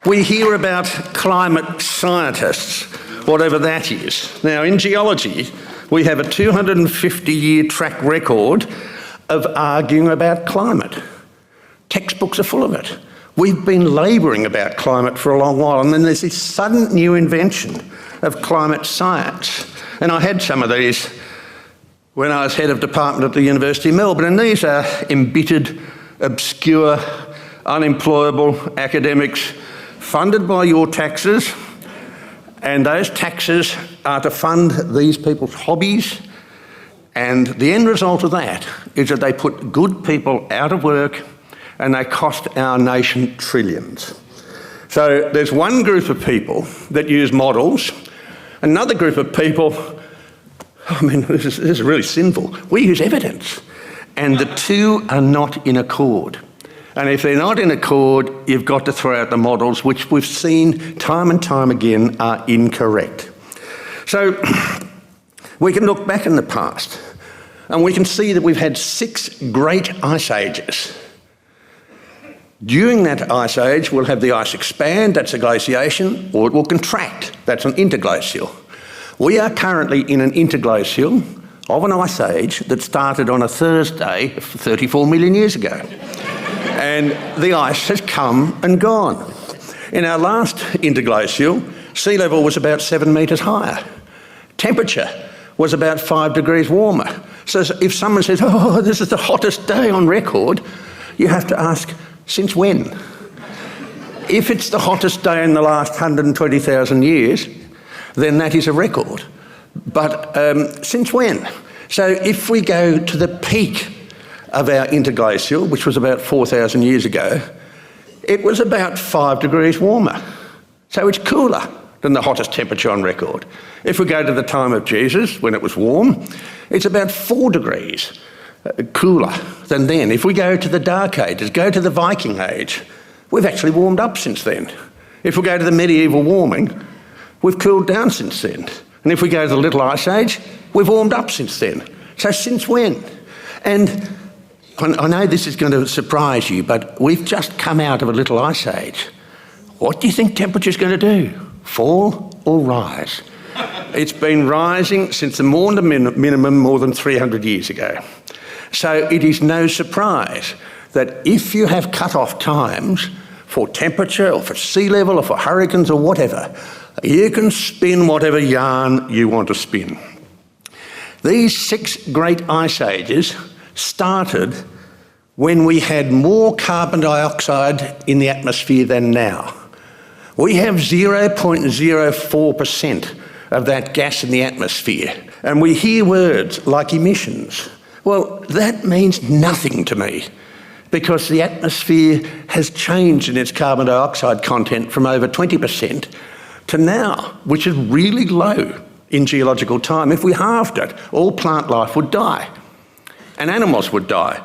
We hear about climate scientists, whatever that is. Now, in geology, we have a 250-year track record of arguing about climate. Textbooks are full of it. We've been labouring about climate for a long while, and then there's this sudden new invention of climate science. And I had some of these when I was head of department at the University of Melbourne, and these are embittered, obscure, unemployable academics funded by your taxes, and those taxes are to fund these people's hobbies, and the end result of that is that they put good people out of work and they cost our nation trillions. So there's one group of people that use models, another group of people, I mean, this is really sinful, we use evidence, and the two are not in accord. And if they're not in accord, you've got to throw out the models, which we've seen time and time again are incorrect. So we can look back in the past and we can see that we've had 6 great ice ages. During that ice age, we'll have the ice expand, that's a glaciation, or it will contract, that's an interglacial. We are currently in an interglacial of an ice age that started on a Thursday 34 million years ago. And the ice has come and gone. In our last interglacial, sea level was about 7 metres higher. Temperature was about 5 degrees warmer. So if someone says, oh, this is the hottest day on record, you have to ask, since when? If it's the hottest day in the last 120,000 years, then that is a record. But since when? So if we go to the peak of our interglacial, which was about 4,000 years ago, it was about 5 degrees warmer. So it's cooler than the hottest temperature on record. If we go to the time of Jesus, when it was warm, it's about 4 degrees cooler than then. If we go to the Dark Ages, go to the Viking Age, we've actually warmed up since then. If we go to the medieval warming, we've cooled down since then. And if we go to the Little Ice Age, we've warmed up since then. So since when? And I know this is going to surprise you, but we've just come out of a little ice age. What do you think temperature's going to do? Fall or rise? It's been rising since the Maunder minimum more than 300 years ago. So it is no surprise that if you have cut-off times for temperature or for sea level or for hurricanes or whatever, you can spin whatever yarn you want to spin. These 6 great ice ages started when we had more carbon dioxide in the atmosphere than now. We have 0.04% of that gas in the atmosphere, and we hear words like emissions. Well, that means nothing to me, because the atmosphere has changed in its carbon dioxide content from over 20% to now, which is really low in geological time. If we halved it, all plant life would die and animals would die.